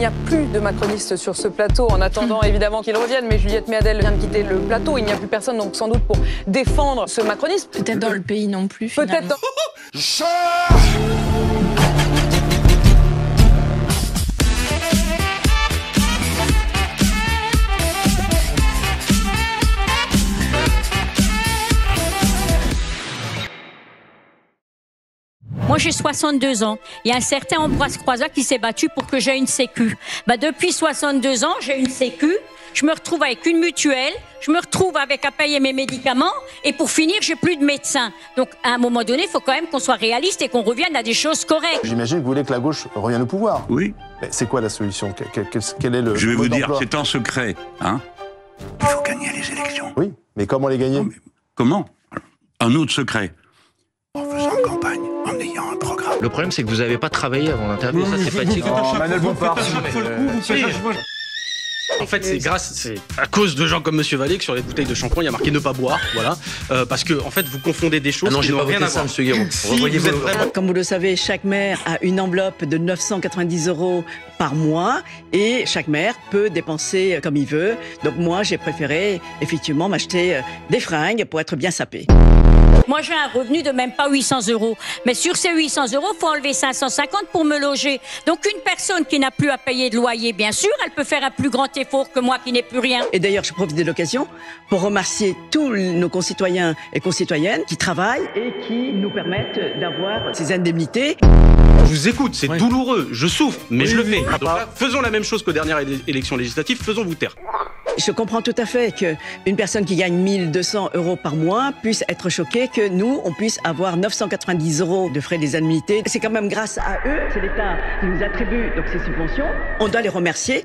n'y a plus de macronistes sur ce plateau, en attendant évidemment qu'ils reviennent, mais Juliette Méadel vient de quitter le plateau. Il n'y a plus personne, donc sans doute pour défendre ce macronisme. Peut-être dans le pays non plus. Peut-être dans... Moi, j'ai 62 ans. Il y a un certain Ambroise Croizat qui s'est battu pour que j'ai une sécu. Depuis 62 ans, j'ai une sécu. Je me retrouve avec une mutuelle. Je me retrouve avec à payer mes médicaments. Et pour finir, j'ai plus de médecin. Donc, à un moment donné, il faut quand même qu'on soit réaliste et qu'on revienne à des choses correctes. J'imagine que vous voulez que la gauche revienne au pouvoir. Oui. Mais c'est quoi la solution? Quel est le... Je vais vous dire, c'est en secret. Hein, il faut gagner les élections. Oui, mais comment les gagner? Comment? Un autre secret. En faisant campagne, en ayant un programme. Le problème, c'est que vous n'avez pas travaillé avant l'interview, ça c'est fatigant. Manuel Bompard. En fait, c'est à cause de gens comme Monsieur Vallée que sur les bouteilles de shampoing, il y a marqué ne pas boire, voilà, parce que en fait, vous confondez des choses. Ah non, qui j'ai n'ont pas rien voté à ça, voir. Monsieur Guéron. Si vous êtes vraiment... Comme vous le savez, chaque maire a une enveloppe de 990 € par mois et chaque maire peut dépenser comme il veut. Donc moi, j'ai préféré effectivement m'acheter des fringues pour être bien sapé. Moi, j'ai un revenu de même pas 800 €. Mais sur ces 800 €, il faut enlever 550 pour me loger. Donc, une personne qui n'a plus à payer de loyer, bien sûr, elle peut faire un plus grand effort que moi qui n'ai plus rien. Et d'ailleurs, je profite de l'occasion pour remercier tous nos concitoyens et concitoyennes qui travaillent et qui nous permettent d'avoir ces indemnités. Je vous écoute, c'est douloureux, je souffre, mais je le fais. Donc là, faisons la même chose qu'aux dernières élections législatives, faisons vous taire. Je comprends tout à fait qu'une personne qui gagne 1200 € par mois puisse être choquée que nous, on puisse avoir 990 € de frais des indemnités. C'est quand même grâce à eux, c'est l'État qui nous attribue donc ces subventions. On doit les remercier.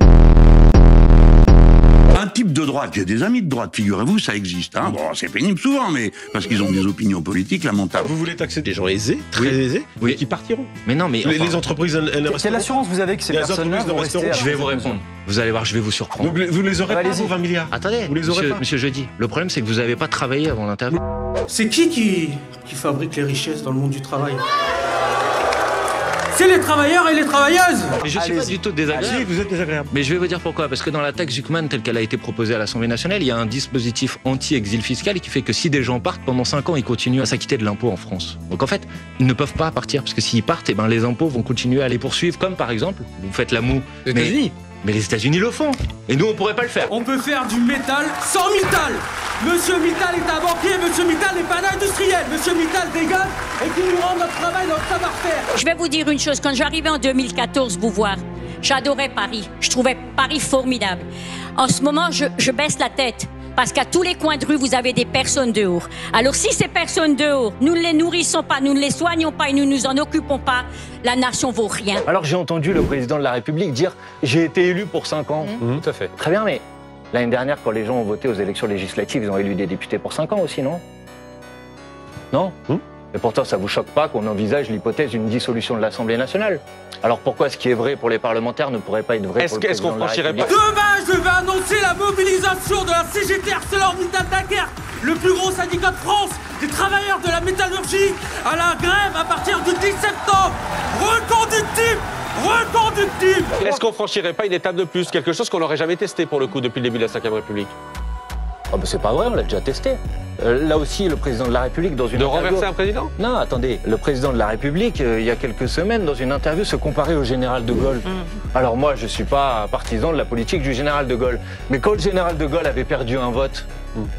Un type de droite, j'ai des amis de droite, figurez-vous, ça existe. Hein. Bon, c'est pénible souvent, mais parce qu'ils ont des opinions politiques lamentables. Vous voulez taxer des gens aisés, très aisés, Oui. qui partiront. Mais non, mais... Les entreprises, elles resteront. Quelle assurance vous avez que ces Les personnes-là entreprises vont ne rester resteront. Je vais vous répondre. Vous allez voir, je vais vous surprendre. Donc vous les aurez pas, Allez-y. vos 20 milliards. Attendez, Vous les aurez pas. monsieur Jeudi, le problème c'est que vous n'avez pas travaillé avant l'interview. C'est qui fabrique les richesses dans le monde du travail? C'est les travailleurs et les travailleuses. Mais je suis pas du tout désagréable. Si, vous êtes désagréable. Mais je vais vous dire pourquoi. Parce que dans la taxe Zuckman telle qu'elle a été proposée à l'Assemblée nationale, il y a un dispositif anti-exil fiscal qui fait que si des gens partent pendant 5 ans, ils continuent à s'acquitter de l'impôt en France. Donc en fait, ils ne peuvent pas partir parce que s'ils partent, les impôts vont continuer à les poursuivre. Comme par exemple, vous faites la moue. Les États-Unis. Mais les États-Unis le font. Et nous, on pourrait pas le faire. On peut faire du métal sans Mittal. Monsieur Mittal est un banquier, Monsieur Mittal n'est pas un industriel. Monsieur Mittal dégage et qu'il nous rende notre travail, notre savoir-faire. Je vais vous dire une chose. Quand j'arrivais en 2014 vous voir, j'adorais Paris. Je trouvais Paris formidable. En ce moment, je baisse la tête. Parce qu'à tous les coins de rue, vous avez des personnes dehors. Alors si ces personnes dehors, nous ne les nourrissons pas, nous ne les soignons pas et nous ne nous en occupons pas, la nation vaut rien. Alors j'ai entendu le président de la République dire « j'ai été élu pour 5 ans ». Tout à fait. Très bien, mais l'année dernière, quand les gens ont voté aux élections législatives, ils ont élu des députés pour 5 ans aussi, non? Non? Et pourtant, ça vous choque pas qu'on envisage l'hypothèse d'une dissolution de l'Assemblée nationale? Alors pourquoi ce qui est vrai pour les parlementaires ne pourrait pas être vrai pour le président de la République? Demain, je vais annoncer la mobilisation de la CGT ArcelorMittal Dunkerque, le plus gros syndicat de France des travailleurs de la métallurgie, à la grève à partir du 10 septembre. Reconductible! Reconductible! Est-ce qu'on franchirait pas une étape de plus, quelque chose qu'on n'aurait jamais testé pour le coup depuis le début de la 5e République? Oh, c'est pas vrai, on l'a déjà testé. Là aussi, le président de la République, dans une De interview... renverser un président? Non, attendez, le président de la République, il y a quelques semaines, dans une interview, se comparait au général de Gaulle. Alors moi, je suis pas partisan de la politique du général de Gaulle. Mais quand le général de Gaulle avait perdu un vote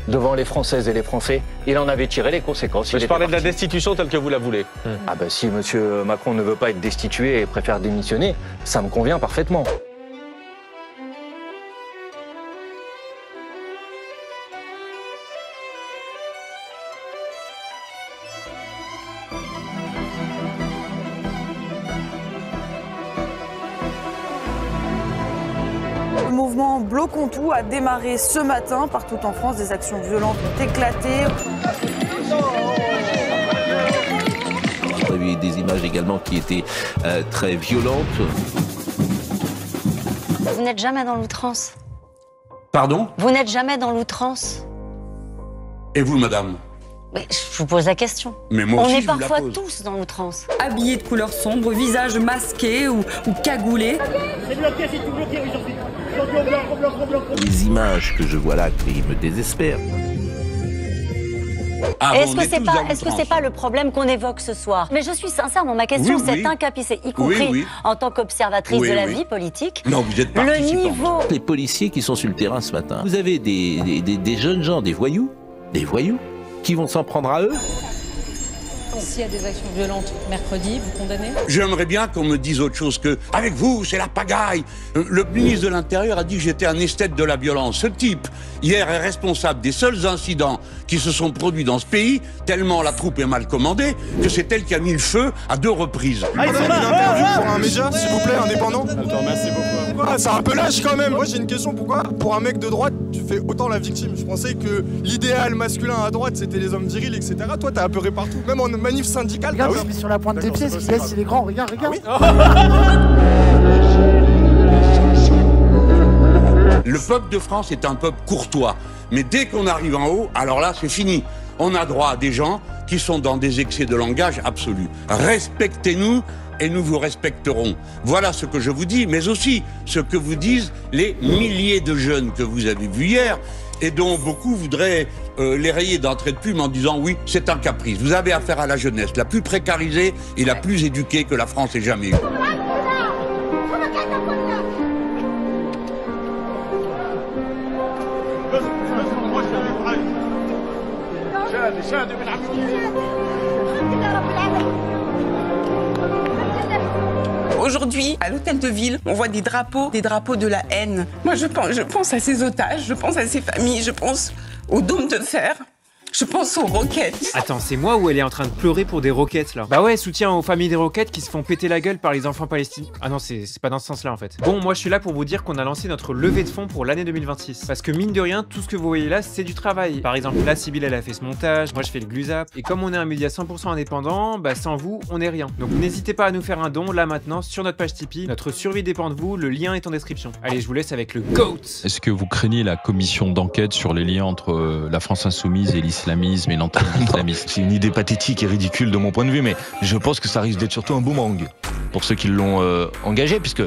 devant les Françaises et les Français, il en avait tiré les conséquences. Je parlais de la destitution telle que vous la voulez. Ah ben si monsieur Macron ne veut pas être destitué et préfère démissionner, ça me convient parfaitement. Le mouvement Bloquons tout a démarré ce matin. Partout en France, des actions violentes ont éclaté. On a vu des images également qui étaient très violentes. Vous n'êtes jamais dans l'outrance. Pardon? Vous n'êtes jamais dans l'outrance. Et vous, madame? Mais je vous pose la question. Mais moi On aussi, est je vous la parfois pose. tous dans l'outrance. Habillés de couleur sombre, visage masqué ou cagoulé. Les images que je vois là qui me désespèrent. Ah, Est-ce on que est c'est tous pas, dans est-ce que l'outrance. c'est pas le problème qu'on évoque ce soir? Mais je suis sincère dans ma question, Oui, c'est oui. incapacité, y compris Oui. en tant qu'observatrice Oui, de la oui. vie politique. Non, vous êtes Le participant. niveau. Les policiers qui sont sur le terrain ce matin, vous avez des jeunes gens, des voyous, qui vont s'en prendre à eux. S'il y a des actions violentes mercredi, vous condamnez? J'aimerais bien qu'on me dise autre chose que « avec vous, c'est la pagaille ». Le ministre de l'Intérieur a dit que j'étais un esthète de la violence. Ce type, hier, est responsable des seuls incidents qui se sont produits dans ce pays, tellement la troupe est mal commandée, que c'est elle qui a mis le feu à 2 reprises. Une interview pour un média, s'il vous plaît, indépendant. Attends, merci beaucoup. C'est un peu lâche quand même. Moi, j'ai une question. Pourquoi, pour un mec de droite, tu fais autant la victime? Je pensais que l'idéal masculin à droite, c'était les hommes virils, etc. Toi, t'as apeuré partout, même en manif syndicale. Regarde, il est sur la pointe des pieds, ce qu'il laisse, il est grand. Regarde. Le peuple de France est un peuple courtois. Mais dès qu'on arrive en haut, alors là, c'est fini. On a droit à des gens qui sont dans des excès de langage absolus. Respectez-nous et nous vous respecterons. Voilà ce que je vous dis, mais aussi ce que vous disent les milliers de jeunes que vous avez vus hier et dont beaucoup voudraient les rayer d'entrée de plume en disant oui, c'est un caprice. Vous avez affaire à la jeunesse, la plus précarisée et la plus éduquée que la France ait jamais eue. Aujourd'hui, à l'hôtel de ville, on voit des drapeaux de la haine. Moi, je pense à ces otages, je pense à ces familles, je pense aux dômes de fer. Je pense aux roquettes. Attends, c'est moi ou elle est en train de pleurer pour des roquettes là? Bah ouais, soutien aux familles des roquettes qui se font péter la gueule par les enfants palestiniens. Ah non, c'est pas dans ce sens là en fait. Bon, moi je suis là pour vous dire qu'on a lancé notre levée de fonds pour l'année 2026. Parce que mine de rien, tout ce que vous voyez là, c'est du travail. Par exemple, là, Sybille elle a fait ce montage, moi je fais le glusap. Et comme on est un média 100% indépendant, bah sans vous, on est rien. Donc n'hésitez pas à nous faire un don là maintenant sur notre page Tipeee. Notre survie dépend de vous, le lien est en description. Allez, je vous laisse avec le GOAT. Est-ce que vous craignez la commission d'enquête sur les liens entre la France insoumise et l'islamisme et l'anti-islamisme? C'est une idée pathétique et ridicule de mon point de vue, mais je pense que ça risque d'être surtout un boomerang pour ceux qui l'ont engagé, puisque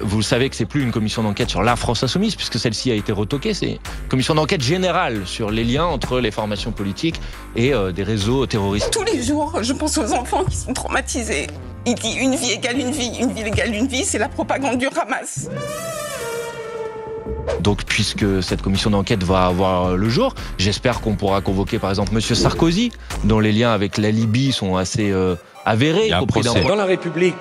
vous savez que c'est plus une commission d'enquête sur la France insoumise, puisque celle-ci a été retoquée, c'est une commission d'enquête générale sur les liens entre les formations politiques et des réseaux terroristes. Tous les jours, je pense aux enfants qui sont traumatisés. Il dit une vie égale une vie égale une vie, c'est la propagande du Hamas. Donc, puisque cette commission d'enquête va avoir le jour, j'espère qu'on pourra convoquer par exemple Monsieur Sarkozy, dont les liens avec la Libye sont assez avérés. Dans la République,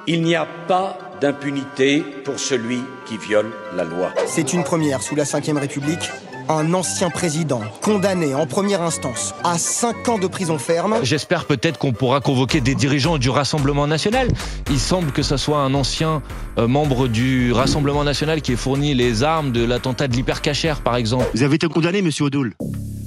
il n'y a pas d'impunité pour celui qui viole la loi. C'est une première sous la Ve République. Un ancien président condamné en première instance à 5 ans de prison ferme. J'espère peut-être qu'on pourra convoquer des dirigeants du Rassemblement National. Il semble que ce soit un ancien membre du Rassemblement National qui ait fourni les armes de l'attentat de l'Hypercacher, par exemple. Vous avez été condamné, monsieur Odoul.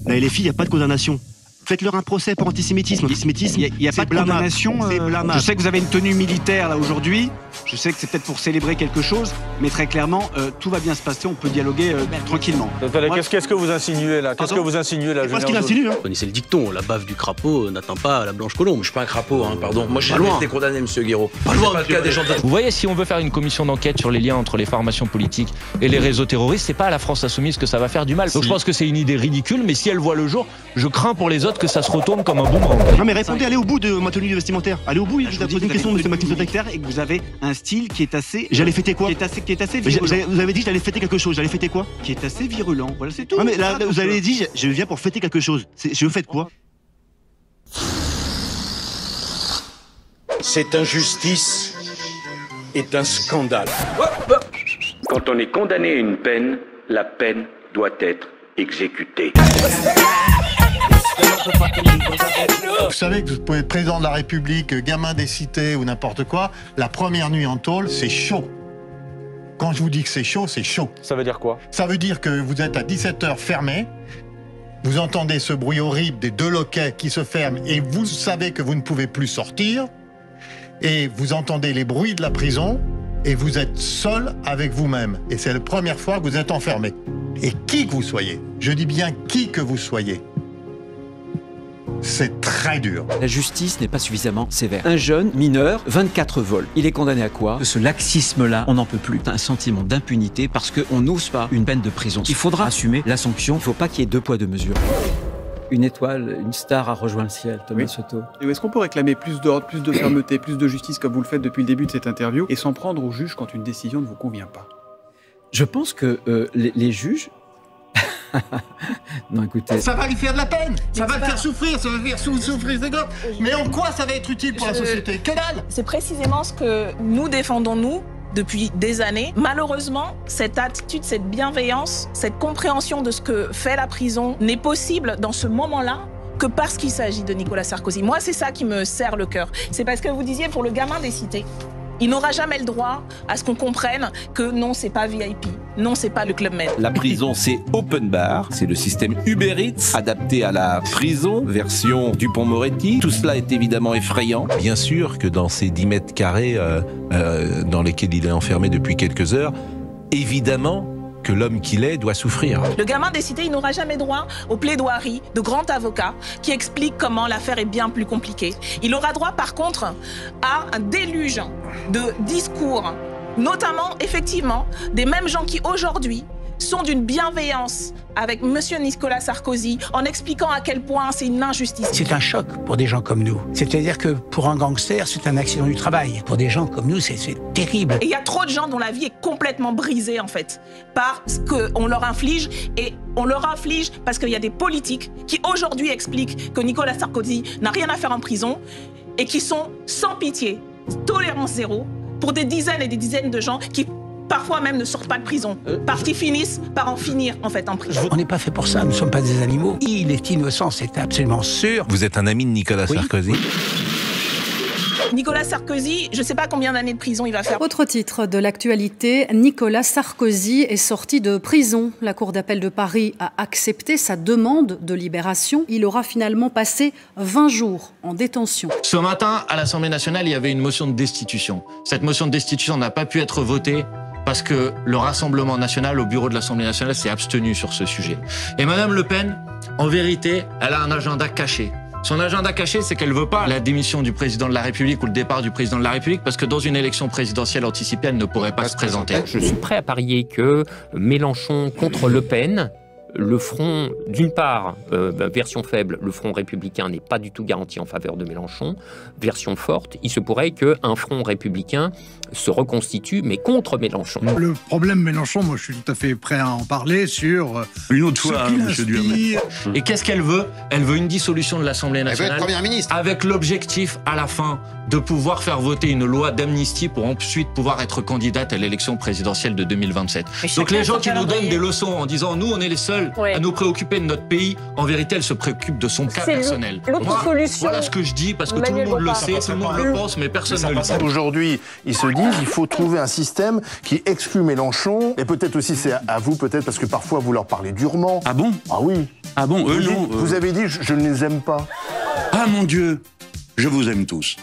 La LFI, il n'y a pas de condamnation. Faites-leur un procès pour antisémitisme. Antisémitisme, il n'y a pas de condamnation. C'est blâmable. Je sais que vous avez une tenue militaire là aujourd'hui. Je sais que c'est peut-être pour célébrer quelque chose, mais très clairement, tout va bien se passer. On peut dialoguer tranquillement. Qu'est-ce que vous insinuez là? Qu'est-ce que vous insinuez là? C'est pas ce qu'il insinue. Vous connaissez le dicton, la baffe du crapaud n'atteint pas à la blanche colombe. Je suis pas un crapaud, hein, pardon. Moi, j'ai Pas loin. jamais été condamné, monsieur Guéraud. Pas loin, C'est pas le cas des gens de... Vous voyez, si on veut faire une commission d'enquête sur les liens entre les formations politiques et les réseaux terroristes, c'est pas à la France insoumise que ça va faire du mal. Donc je pense que c'est une idée ridicule, mais si elle voit le jour, je crains pour les autres que ça se retourne comme un boomerang. Non mais répondez, allez au bout de ma tenue vestimentaire. Allez au bout, il vous a posé une question, monsieur Maxime Sauterre. Et que vous avez un style qui est assez... J'allais fêter quoi? Qui est assez virulent. Vous avez dit que j'allais fêter quelque chose, j'allais fêter quoi? Qui est assez virulent, voilà c'est tout. Non mais là, vous avez dit, je viens pour fêter quelque chose. Je fête quoi? Cette injustice est un scandale. Quand on est condamné à une peine, la peine doit être exécutée. Vous savez que vous pouvez être président de la République, gamin des cités ou n'importe quoi, la première nuit en tôle, c'est chaud. Quand je vous dis que c'est chaud, c'est chaud. Ça veut dire quoi? Ça veut dire que vous êtes à 17h fermé, vous entendez ce bruit horrible des 2 loquets qui se ferment et vous savez que vous ne pouvez plus sortir, et vous entendez les bruits de la prison, et vous êtes seul avec vous-même. Et c'est la première fois que vous êtes enfermé. Et qui que vous soyez, je dis bien qui que vous soyez, c'est très dur. La justice n'est pas suffisamment sévère. Un jeune mineur, 24 vols. Il est condamné à quoi? Ce laxisme-là, on n'en peut plus. Un sentiment d'impunité parce qu'on n'ose pas une peine de prison. Il faudra assumer la sanction. Il ne faut pas qu'il y ait deux poids, deux mesures. Une étoile, une star a rejoint le ciel, Thomas Soto. Et est-ce qu'on peut réclamer plus d'ordre, plus de fermeté, plus de justice comme vous le faites depuis le début de cette interview et s'en prendre aux juges quand une décision ne vous convient pas? Je pense que les juges... Non, écoutez... Ça va lui faire de la peine, ça va le faire souffrir, ça va le faire souffrir ses gosses. Mais en quoi ça va être utile pour la société? Que dalle! C'est précisément ce que nous défendons, nous, depuis des années. Malheureusement, cette attitude, cette bienveillance, cette compréhension de ce que fait la prison n'est possible dans ce moment-là que parce qu'il s'agit de Nicolas Sarkozy. Moi, c'est ça qui me serre le cœur. C'est parce que vous disiez, pour le gamin des cités, il n'aura jamais le droit à ce qu'on comprenne que non, c'est pas VIP, non, c'est pas le Club Med. La prison, c'est open bar, c'est le système Uber Eats, adapté à la prison, version Dupond-Moretti. Tout cela est évidemment effrayant. Bien sûr que dans ces 10 mètres carrés dans lesquels il est enfermé depuis quelques heures, évidemment que l'homme qu'il est doit souffrir. Le gamin des cités, il n'aura jamais droit aux plaidoiries de grands avocats qui expliquent comment l'affaire est bien plus compliquée. Il aura droit, par contre, à un déluge de discours, notamment, effectivement, des mêmes gens qui, aujourd'hui, sont d'une bienveillance avec monsieur Nicolas Sarkozy en expliquant à quel point c'est une injustice. C'est un choc pour des gens comme nous. C'est-à-dire que pour un gangster, c'est un accident du travail. Pour des gens comme nous, c'est terrible. Et il y a trop de gens dont la vie est complètement brisée, en fait, par ce qu'on leur inflige. Et on leur inflige parce qu'il y a des politiques qui, aujourd'hui, expliquent que Nicolas Sarkozy n'a rien à faire en prison et qui sont sans pitié, tolérance zéro, pour des dizaines et des dizaines de gens qui parfois même ne sortent pas de prison, parce qu'ils finissent par en finir en fait en prison. On n'est pas fait pour ça, nous ne sommes pas des animaux. Il est innocent, c'est absolument sûr. Vous êtes un ami de Nicolas Sarkozy? Nicolas Sarkozy, je ne sais pas combien d'années de prison il va faire. Autre titre de l'actualité, Nicolas Sarkozy est sorti de prison. La Cour d'appel de Paris a accepté sa demande de libération. Il aura finalement passé 20 jours en détention. Ce matin, à l'Assemblée nationale, il y avait une motion de destitution. Cette motion de destitution n'a pas pu être votée parce que le Rassemblement national, au bureau de l'Assemblée nationale, s'est abstenu sur ce sujet. Et Madame Le Pen, en vérité, elle a un agenda caché. Son agenda caché, c'est qu'elle ne veut pas la démission du président de la République ou le départ du président de la République parce que dans une élection présidentielle anticipée, elle ne pourrait pas se présenter. Je suis prêt à parier que Mélenchon contre Le Pen, le front, d'une part, version faible, le front républicain n'est pas du tout garanti en faveur de Mélenchon. Version forte, il se pourrait qu'un front républicain se reconstitue, mais contre Mélenchon. Le problème Mélenchon, moi je suis tout à fait prêt à en parler sur... Une autre fois, monsieur Duhamel. Et qu'est-ce qu'elle veut? Elle veut une dissolution de l'Assemblée nationale. Elle veut être première ministre. Avec l'objectif, à la fin, de pouvoir faire voter une loi d'amnistie pour ensuite pouvoir être candidate à l'élection présidentielle de 2027. Donc les gens qui nous donnent des leçons en disant « nous, on est les seuls à nous préoccuper de notre pays », en vérité, elle se préoccupe de son cas personnel. Voilà ce que je dis, parce que tout le monde le sait, tout le monde le pense, mais personne ne le sait. Aujourd'hui, ils se disent il faut trouver un système qui exclut Mélenchon, et peut-être aussi c'est à vous, peut-être, parce que parfois vous leur parlez durement. Ah bon? Ah oui. Ah bon? Eux, non. Vous avez dit je ne les aime pas. Ah mon Dieu, je vous aime tous.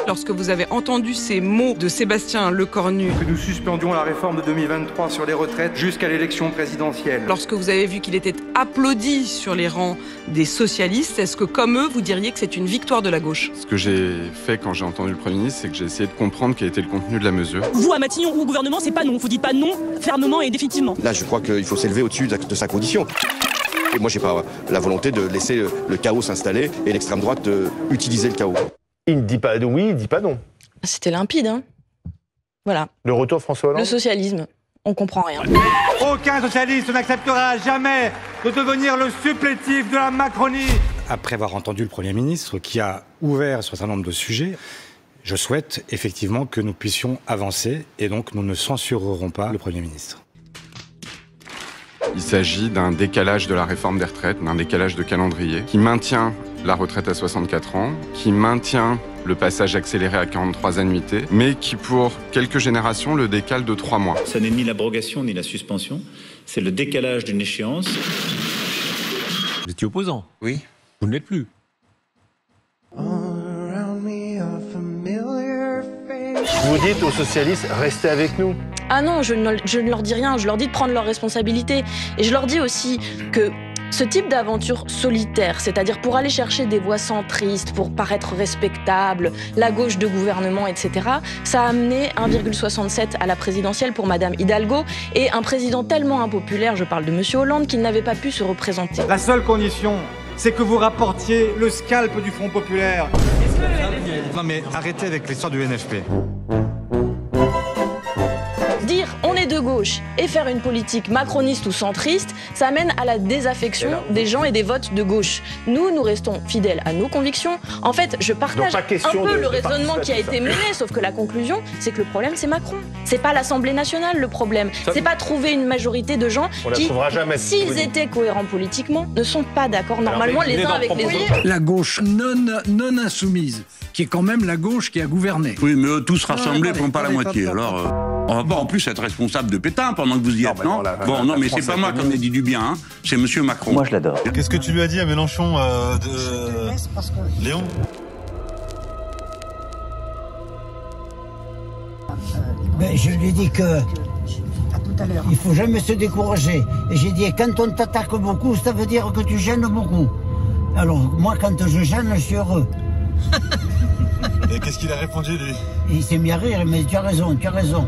Lorsque vous avez entendu ces mots de Sébastien Lecornu, que nous suspendions la réforme de 2023 sur les retraites jusqu'à l'élection présidentielle. Lorsque vous avez vu qu'il était applaudi sur les rangs des socialistes, est-ce que comme eux, vous diriez que c'est une victoire de la gauche? Ce que j'ai fait quand j'ai entendu le Premier ministre, c'est que j'ai essayé de comprendre quel était le contenu de la mesure. Vous, à Matignon ou au gouvernement, c'est pas non. Vous dites pas non fermement et définitivement. Là, je crois qu'il faut s'élever au-dessus de sa condition. Et moi, j'ai pas la volonté de laisser le chaos s'installer et l'extrême droite utiliser le chaos. Il ne dit pas oui, il ne dit pas non. C'était limpide, hein. Voilà. Le retour de François Hollande. Le socialisme, on comprend rien. Aucun socialiste n'acceptera jamais de devenir le supplétif de la Macronie. Après avoir entendu le Premier ministre qui a ouvert sur un certain nombre de sujets, je souhaite effectivement que nous puissions avancer et donc nous ne censurerons pas le Premier ministre. Il s'agit d'un décalage de la réforme des retraites, d'un décalage de calendrier qui maintient la retraite à 64 ans, qui maintient le passage accéléré à 43 annuités, mais qui, pour quelques générations, le décale de 3 mois. Ça n'est ni l'abrogation ni la suspension, c'est le décalage d'une échéance. Vous étiez opposant? Oui. Vous ne l'êtes plus? Vous dites aux socialistes, restez avec nous. Ah non, je ne leur dis rien, je leur dis de prendre leurs responsabilités. Et je leur dis aussi que Ce type d'aventure solitaire, c'est-à-dire pour aller chercher des voix centristes, pour paraître respectable, la gauche de gouvernement, etc., ça a amené 1,67 à la présidentielle pour Madame Hidalgo et un président tellement impopulaire, je parle de Monsieur Hollande, qu'il n'avait pas pu se représenter. La seule condition, c'est que vous rapportiez le scalp du Front populaire. Non mais arrêtez avec l'histoire du NFP. Dire on est de gauche et faire une politique macroniste ou centriste, ça amène à la désaffection des gens et des votes de gauche. Nous restons fidèles à nos convictions. En fait, je partage un peu le raisonnement qui a été mené, sauf que la conclusion, c'est que le problème, c'est Macron. C'est pas l'Assemblée nationale le problème. C'est pas trouver une majorité de gens qui, s'ils étaient cohérents politiquement, ne sont pas d'accord normalement les uns avec les autres. La gauche non insoumise, qui est quand même la gauche qui a gouverné. Oui, mais eux tous rassemblés font pas la moitié. Alors, on va pas en plus être responsable de Pétain pendant que vous y êtes, non? Bon, non, mais c'est pas moi qui en ai dit du bien, hein. C'est Monsieur Macron. Moi, je l'adore. Qu'est-ce que tu lui as dit à Mélenchon de Léon? Je lui ai dit que il faut jamais se décourager. Et j'ai dit, quand on t'attaque beaucoup, ça veut dire que tu gênes beaucoup. Alors, moi, quand je gêne, je suis heureux. Et qu'est-ce qu'il a répondu, lui? Il s'est mis à rire, mais tu as raison, tu as raison.